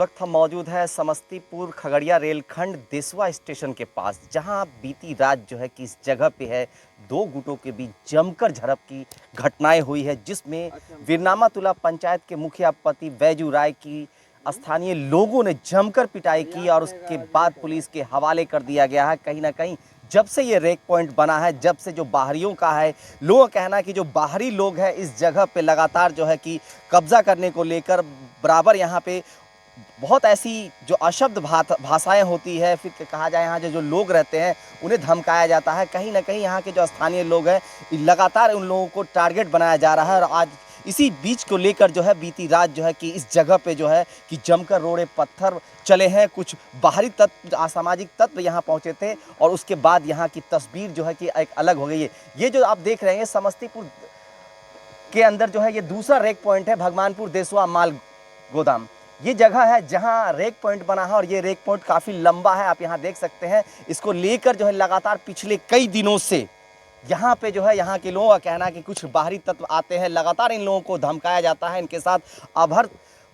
वक्त हम मौजूद है समस्तीपुर खगड़िया रेलखंड देसवा स्टेशन के पास, जहां बीती रात जो है कि इस जगह पे है दो गुटों के बीच जमकर झड़प की घटनाएं हुई है, जिसमें वीरनामा तुला पंचायत के मुखिया पति बैजू राय की स्थानीय लोगों ने जमकर पिटाई की और उसके बाद पुलिस के हवाले कर दिया गया है। कहीं ना कहीं जब से ये रेक पॉइंट बना है, जब से जो बाहरियों का है, लोगों का कहना है कि जो बाहरी लोग हैं इस जगह पे लगातार जो है कि कब्जा करने को लेकर बराबर यहाँ पे बहुत ऐसी जो अशब्द भाषाएं होती है, फिर कहा जाए यहाँ जो लोग रहते हैं उन्हें धमकाया जाता है। कहीं ना कहीं यहाँ के जो स्थानीय लोग हैं लगातार उन लोगों को टारगेट बनाया जा रहा है और आज इसी बीच को लेकर जो है बीती रात जो है कि इस जगह पे जो है कि जमकर रोड़े पत्थर चले हैं। कुछ बाहरी तत्व, असामाजिक तत्व यहाँ पहुँचे थे और उसके बाद यहाँ की तस्वीर जो है कि एक अलग हो गई है। ये जो आप देख रहे हैं समस्तीपुर के अंदर जो है ये दूसरा रेक पॉइंट है, भगवानपुर देसवा माल गोदाम। ये जगह है जहां रेक पॉइंट बना है और ये रेक पॉइंट काफ़ी लंबा है, आप यहां देख सकते हैं। इसको लेकर जो है लगातार पिछले कई दिनों से यहाँ पे जो है यहाँ के लोगों का कहना है कि कुछ बाहरी तत्व आते हैं, लगातार इन लोगों को धमकाया जाता है, इनके साथ अभद्र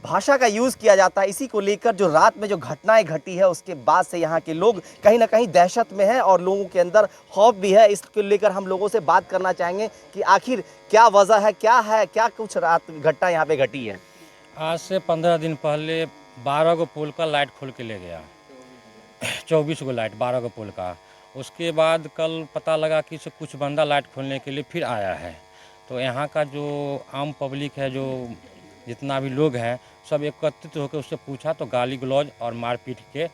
भाषा का यूज़ किया जाता है। इसी को लेकर जो रात में जो घटनाएं घटी है उसके बाद से यहाँ के लोग कहीं ना कहीं दहशत में हैं और लोगों के अंदर खौफ भी है। इसको लेकर हम लोगों से बात करना चाहेंगे कि आखिर क्या वजह है, क्या कुछ रात घटना यहाँ पे घटी है। आज से 15 दिन पहले 12 गो पोल का लाइट खोल के ले गया, 24 गो लाइट 12 गो पोल का। उसके बाद कल पता लगा कि कुछ बंदा लाइट खोलने के लिए फिर आया है। तो यहाँ का जो आम पब्लिक है, जो जितना भी लोग हैं, सब एकत्रित होकर उससे पूछा तो गाली गलौज और मारपीट के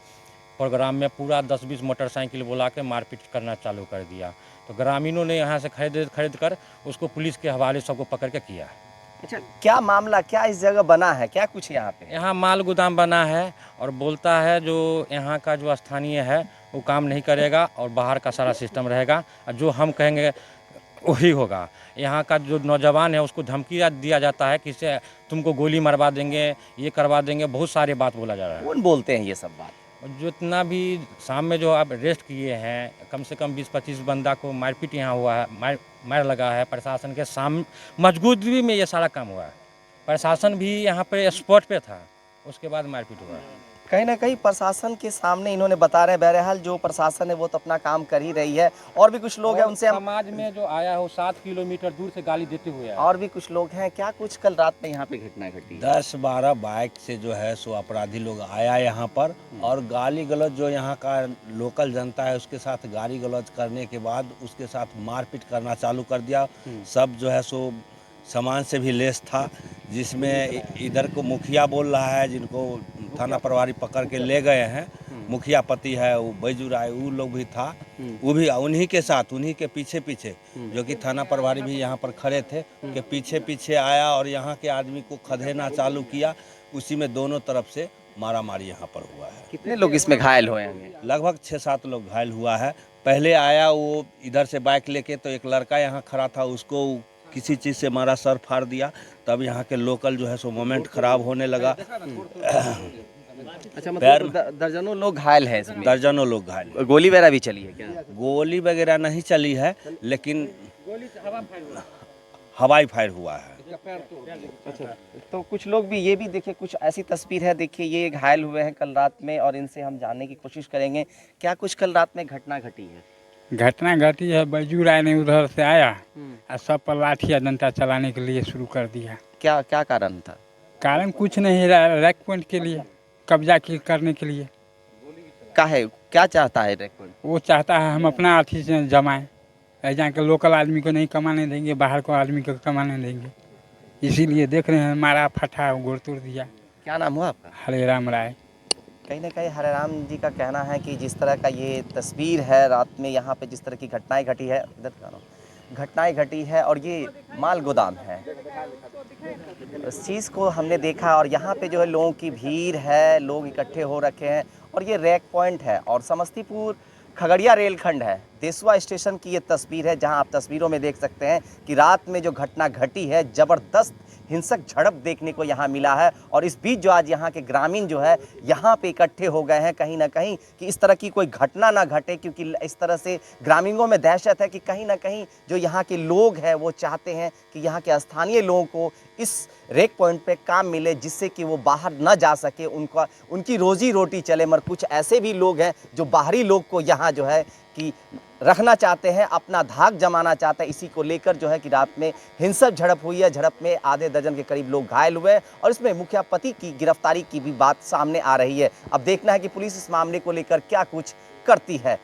प्रोग्राम में पूरा 10-20 मोटरसाइकिल बुला के मारपीट करना चालू कर दिया। तो ग्रामीणों ने यहाँ से खरीद कर उसको पुलिस के हवाले सबको पकड़ के किया। अच्छा, क्या मामला, क्या इस जगह बना है, क्या कुछ यहाँ पे? यहाँ माल गोदाम बना है और बोलता है जो यहाँ का जो स्थानीय है वो काम नहीं करेगा और बाहर का सारा सिस्टम रहेगा और जो हम कहेंगे वही होगा। यहाँ का जो नौजवान है उसको धमकी दिया जाता है कि से तुमको गोली मरवा देंगे, ये करवा देंगे, बहुत सारे बात बोला जा रहा है। कौन बोलते हैं ये सब बात? जितना भी शाम में जो आप अरेस्ट किए हैं, कम से कम 20-25 बंदा को मारपीट यहाँ हुआ है, मार लगा है। प्रशासन के मौजूदगी में ये सारा काम हुआ है। प्रशासन भी यहाँ पे स्पॉट पे था, उसके बाद मारपीट हुआ है। कहीं ना कहीं प्रशासन के सामने इन्होंने बता रहे हैं, बहरहाल जो प्रशासन है वो तो अपना काम कर ही रही है। और भी कुछ लोग हैं उनसे समाज में जो आया हो 7 किलोमीटर दूर से गाली देते हुए आया। और भी कुछ लोग हैं, क्या कुछ कल रात में यहाँ पे घटना घटी? 10-12 बाइक से जो है सो अपराधी लोग आया यहाँ पर और गाली गलौज जो यहाँ का लोकल जनता है उसके साथ गाली गलौज करने के बाद उसके साथ मारपीट करना चालू कर दिया। सब जो है सो सामान से भी लेस था, जिसमें इधर को मुखिया बोल रहा है, जिनको थाना प्रभारी पकड़ के ले गए हैं, मुखिया पति है वो बैजू राय, वो लोग भी था, वो भी उन्हीं के साथ, उन्हीं के पीछे जो कि थाना प्रभारी भी यहाँ पर खड़े थे, के पीछे आया और यहाँ के आदमी को खदेड़ना चालू किया। उसी में दोनों तरफ से मारामारी यहाँ पर हुआ है। कितने लोग इसमें घायल हुए हैं? लगभग 6-7 लोग घायल हुआ है। पहले आया वो इधर से बाइक लेके, तो एक लड़का यहाँ खड़ा था, उसको किसी चीज़ से मारा, सर फाड़ दिया। तब यहाँ के लोकल जो है सो मोमेंट खराब होने लगा। अच्छा, मतलब दर्जनों लोग घायल हैं इसमें? दर्जनों लोग घायल। गोली वगैरह भी चली है क्या? गोली वगैरह नहीं चली है, लेकिन हवाई फायर हुआ है। अच्छा, तो कुछ लोग भी, ये भी देखिए कुछ ऐसी तस्वीर है, देखिए ये घायल हुए हैं कल रात में और इनसे हम जानने की कोशिश करेंगे क्या कुछ कल रात में घटना घटी है। घटना घटी है, बैजू राय ने उधर से आया और सब पर लाठी डंडा चलाने के लिए शुरू कर दिया। क्या क्या कारण था? कारण कुछ नहीं, रैक पॉइंट के लिए, कब्जा करने के लिए। क्या चाहता है रैक पॉइंट? वो चाहता है हम अपना अथी से जमाएं, यहाँ के लोकल आदमी को नहीं कमाने देंगे, बाहर को आदमी को कमाने देंगे। इसीलिए देख रहे हैं, मारा फटा गोड़ तोड़ दिया। क्या नाम हुआ आपका? हरेराम राय। कहीं ना कहीं हरेराम जी का कहना है कि जिस तरह का ये तस्वीर है रात में यहाँ पे जिस तरह की घटनाएं घटी है, घटनाएं घटी है और ये माल गोदाम है, इस चीज़ को हमने देखा और यहाँ पे जो है लोगों की भीड़ है, लोग इकट्ठे हो रखे हैं और ये रैक पॉइंट है और समस्तीपुर खगड़िया रेलखंड है, देसवा स्टेशन की ये तस्वीर है, जहां आप तस्वीरों में देख सकते हैं कि रात में जो घटना घटी है, ज़बरदस्त हिंसक झड़प देखने को यहाँ मिला है। और इस बीच जो आज यहाँ के ग्रामीण जो है यहाँ पे इकट्ठे हो गए हैं कहीं ना कहीं कि इस तरह की कोई घटना ना घटे, क्योंकि इस तरह से ग्रामीणों में दहशत है कि कहीं ना कहीं जो यहाँ के लोग हैं वो चाहते हैं कि यहाँ के स्थानीय लोगों को इस रेक पॉइंट पे काम मिले, जिससे कि वो बाहर न जा सके, उनकी रोजी रोटी चले। मगर कुछ ऐसे भी लोग हैं जो बाहरी लोग को यहाँ जो है कि रखना चाहते हैं, अपना धाक जमाना चाहते हैं। इसी को लेकर जो है कि रात में हिंसक झड़प हुई है। झड़प में आधे दर्जन के करीब लोग घायल हुए और इसमें मुखिया पति की गिरफ्तारी की भी बात सामने आ रही है। अब देखना है कि पुलिस इस मामले को लेकर क्या कुछ करती है।